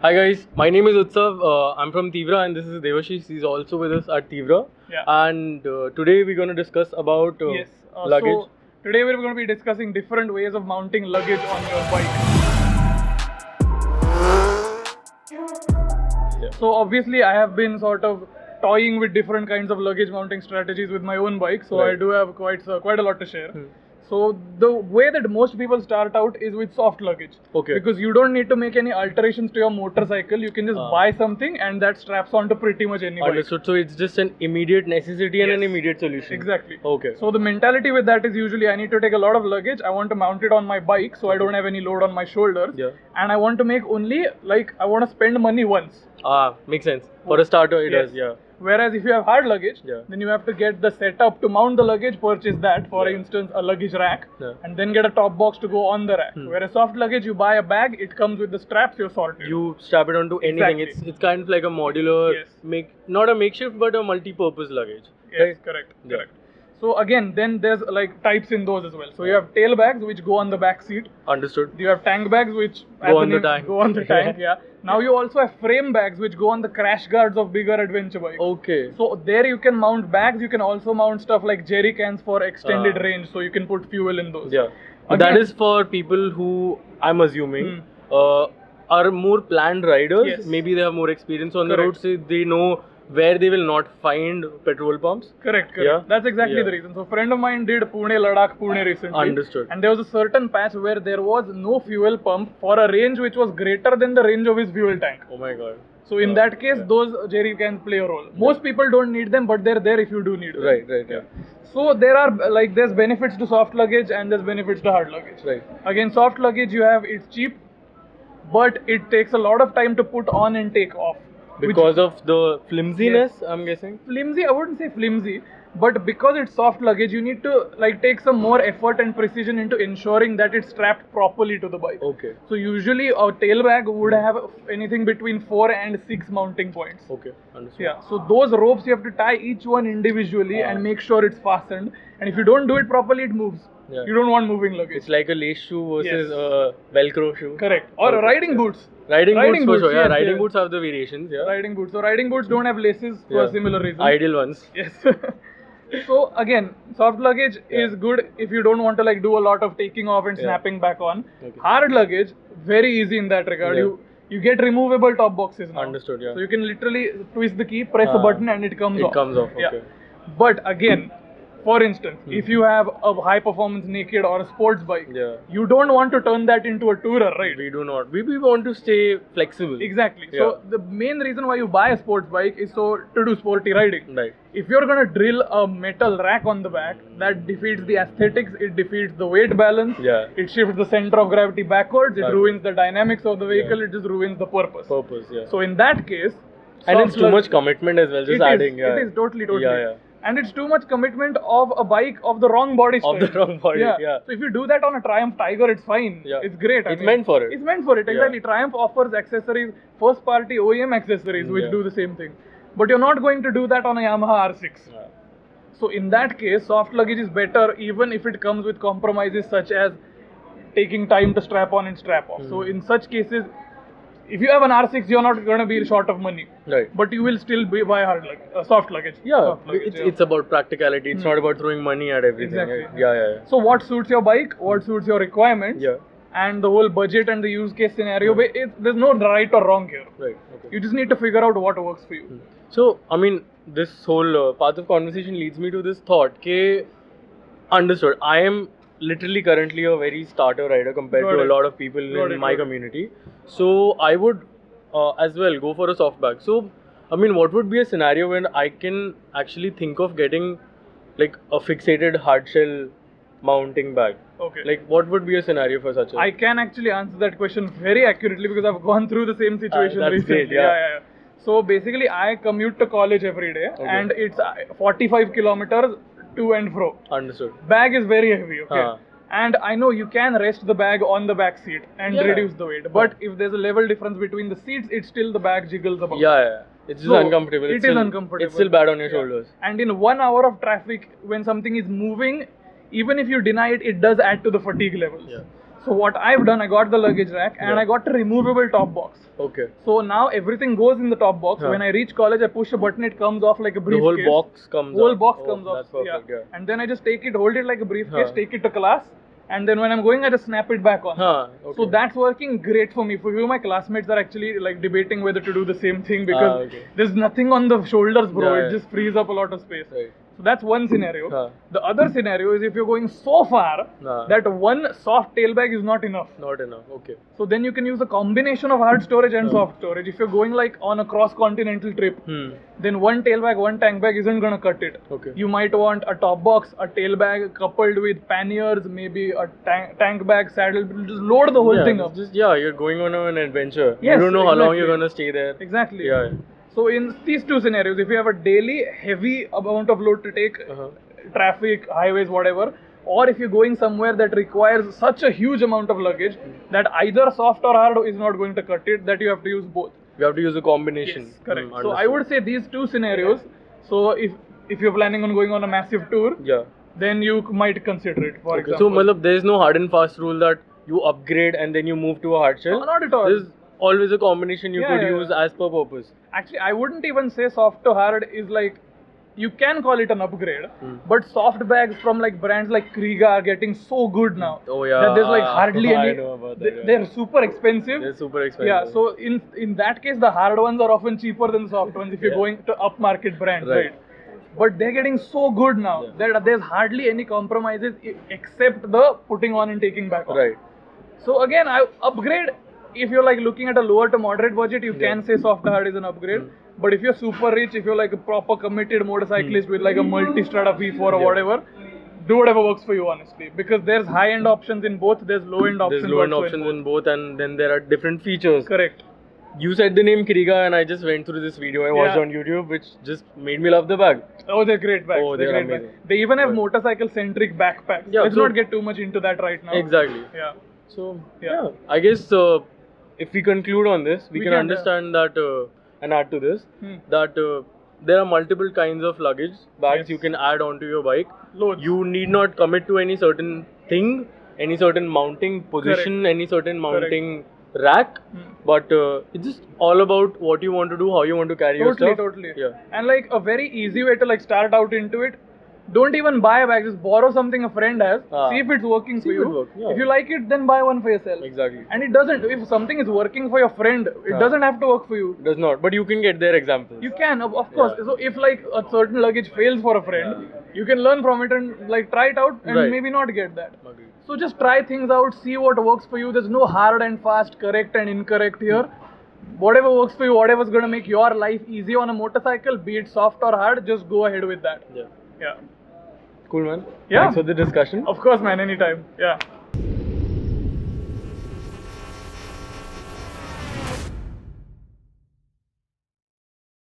Hi guys, my name is Utsav. I'm from TIIVRA and this is Devashish. He's also with us at TIIVRA. Yeah. And today we're going to discuss about luggage. So today we're going to be discussing different ways of mounting luggage on your bike. Yeah. So obviously I have been sort of toying with different kinds of luggage mounting strategies with my own bike. So Right. I do have quite a lot to share. So the way that most people start out is with soft luggage. Okay. Because you don't need to make any alterations to your motorcycle. You can just buy something and that straps onto pretty much any bike. Understood. So it's just an immediate necessity and an Yes. immediate solution. Exactly. Okay. So the mentality with that is usually I need to take a lot of luggage. I want to mount it on my bike so I don't have any load on my shoulders. Yeah. And I want to make only I want to spend money once. Makes sense. For a starter, it Yes. does. Yeah. Whereas if you have hard luggage, Yeah. then you have to get the setup to mount the luggage, purchase that, for Yeah. instance, a luggage rack, Yeah. and then get a top box to go on the rack. Whereas soft luggage, you buy a bag, it comes with the straps, you're sorted. You strap it onto anything. Exactly. It's kind of like a modular, Yes. not a makeshift, but a multi-purpose luggage. Yes, Right? correct, Yeah. correct. So again, then there's types in those as well. So you have tail bags which go on the back seat. Understood. You have tank bags which Go on the tank. Go on the tank, yeah. Now you also have frame bags which go on the crash guards of bigger adventure bikes. Okay. So there you can mount bags. You can also mount stuff like jerry cans for extended range, so you can put fuel in those. Yeah. But that is for people who, I'm assuming, are more planned riders. Yes. Maybe they have more experience on the Correct. road, so they know where they will not find petrol pumps. Correct. Yeah. That's exactly Yeah. the reason. So a friend of mine did Pune, Ladakh, Pune recently. Understood. And there was a certain patch where there was no fuel pump for a range which was greater than the range of his fuel tank. Oh my god. So in that case, those jerry cans play a role. Most people don't need them, but they're there if you do need them. Right, yeah. So there are there's benefits to soft luggage and there's benefits to hard luggage. Right. Again, soft luggage it's cheap, but it takes a lot of time to put on and take off. Because of the flimsiness, I'm guessing. Flimsy, I wouldn't say flimsy, but because it's soft luggage, you need to take some more effort and precision into ensuring that it's strapped properly to the bike. Okay. So usually a tail bag would have anything between 4 and 6 mounting points. Okay, understood. Yeah, so those ropes you have to tie each one individually and make sure it's fastened. And if you don't do it properly, it moves. Yeah. You don't want moving luggage. It's like a lace shoe versus a Velcro shoe. Correct. Or riding boots. Riding boots for sure. Yeah, yes, riding yes. boots have the variations. Yeah. Riding boots. So riding boots don't have laces for similar reasons. Ideal ones. Yes. So again, soft luggage is good if you don't want to do a lot of taking off and snapping back on. Okay. Hard luggage, very easy in that regard. Yeah. You get removable top boxes now. Understood, yeah. So you can literally twist the key, press a button and it comes off. It comes off, Yeah. okay. But again, for instance, if you have a high performance naked or a sports bike, you don't want to turn that into a tourer, right? We do not. We want to stay flexible. Exactly. Yeah. So the main reason why you buy a sports bike is to do sporty riding. Right. If you're gonna drill a metal rack on the back, that defeats the aesthetics, it defeats the weight balance, Yeah. it shifts the center of gravity backwards, it ruins the dynamics of the vehicle, it just ruins the purpose. Yeah. So in that case, And soft it's too lug- much commitment as well, just adding. It is totally. Yeah. And it's too much commitment of a bike of the wrong body style. Of the wrong body, yeah. So if you do that on a Triumph Tiger, it's fine. Yeah. It's great. It's meant for it. It's meant for it, exactly. Triumph offers accessories, first party OEM accessories, which Yeah. do the same thing. But you're not going to do that on a Yamaha R6. Yeah. So in that case, soft luggage is better even if it comes with compromises such as taking time to strap on and strap off. So in such cases, if you have an R6, you're not going to be short of money. Right. But you will still buy soft luggage. Yeah, Soft luggage, it's about practicality. It's not about throwing money at everything. Exactly. Yeah. So what suits your bike, what suits your requirements, Yeah. and the whole budget and the use case scenario, there's no right or wrong here. Right. Okay. You just need to figure out what works for you. So, I mean, this whole path of conversation leads me to this thought. Understood. I am literally currently a very starter rider compared to a lot of people in my community. So, I would as well go for a soft bag. So, I mean, what would be a scenario when I can actually think of getting like a fixated hard shell mounting bag? Okay. Like, what would be a scenario for such a? I can actually answer that question very accurately because I've gone through the same situation that's recently. great, yeah. So basically, I commute to college every day, and it's 45 kilometers to and fro. Understood. Bag is very heavy, okay? And I know you can rest the bag on the back seat and reduce the weight, but if there's a level difference between the seats, it's still the bag jiggles about. Yeah. It's just uncomfortable. It is uncomfortable. It's still bad on your shoulders. And in 1 hour of traffic, when something is moving, even if you deny it, it does add to the fatigue levels. Yeah. So what I've done, I got the luggage rack and Yeah. I got a removable top box. Okay. So now everything goes in the top box. Huh. When I reach college, I push a button, it comes off like a The briefcase. whole box comes Whole off. box Oh, comes off. That's perfect, yeah. And then I just take it, hold it like a briefcase, Huh. take it to class, and then when I'm going, I just snap it back on. Huh, okay. So that's working great for me. For you, my classmates are actually like debating whether to do the same thing because okay. there's nothing on the shoulders, bro. Yeah, It just frees up a lot of space. Right. So that's one scenario. Huh. The other scenario is if you're going so far Huh. that one soft tail bag is not enough. Not enough. Okay. So then you can use a combination of hard storage and soft storage. If you're going like on a cross-continental trip, then one tail bag, one tank bag isn't gonna cut it. Okay. You might want a top box, a tail bag coupled with panniers, maybe a tank bag, saddle. Just load the whole thing up. Just you're going on an adventure. Yes, you don't know how long exactly. you're gonna stay there. Exactly. Yeah. So in these two scenarios, if you have a daily heavy amount of load to take, traffic, highways, whatever, or if you're going somewhere that requires such a huge amount of luggage that either soft or hard is not going to cut it, that you have to use both. You have to use a combination. Yes, correct. So Understood. I would say these two scenarios. So if you're planning on going on a massive tour, Yeah. then you might consider it. For Okay. example. So, matlab, there is no hard and fast rule that you upgrade and then you move to a hard shell. No, not at all. There's always a combination you Yeah, could yeah, use yeah. as per purpose. Actually, I wouldn't even say soft to hard is like, you can call it an upgrade, but soft bags from like brands like Kriega are getting so good now. Oh yeah. That there's like hardly I any. know about that, yeah. They're super expensive. They're super expensive. Yeah, so in that case, the hard ones are often cheaper than the soft ones if you're Yeah. going to upmarket brands, Right. right? But they're getting so good now that there's hardly any compromises except the putting on and taking back on. Right. So again, I upgrade. If you're like looking at a lower to moderate budget, you can say soft to hard is an upgrade. But if you're super rich, if you're like a proper committed motorcyclist with like a multi-strada V4 or whatever, do whatever works for you, honestly. Because there's high-end options in both, there's low-end options. There's low-end also options in both, and then there are different features. Correct. You said the name Kriega, and I just went through this video I watched on YouTube, which just made me love the bag. Oh, they're great bags. Oh, they're great amazing. bags. They even have Right. motorcycle-centric backpacks. Yeah, Let's so- not get too much into that right now. Exactly. Yeah. So, Yeah. I guess if we conclude on this, we We can can, understand that and add to this Hmm. that there are multiple kinds of luggage bags Yes. you can add onto your bike. Loads. You need not commit to any certain thing, any certain mounting position, any certain mounting rack, but it's just all about what you want to do, how you want to carry your stuff. Totally. Yeah. And like a very easy way to like start out into it. Don't even buy a bag, just borrow something a friend has, see if it's working for if you. it works, yeah. If you like it, then buy one for yourself. Exactly. And it doesn't, if something is working for your friend, it doesn't have to work for you. It does not, but you can get their examples. You can, of course. Yeah. So if like a certain luggage fails for a friend, you can learn from it and like try it out and Right. maybe not get that. Agreed. So just try things out, see what works for you. There's no hard and fast, correct and incorrect here. Whatever works for you, whatever's gonna make your life easy on a motorcycle, be it soft or hard, just go ahead with that. Yeah. Yeah. Cool, man. Yeah. Thanks for the discussion. Of course, man, anytime. Yeah.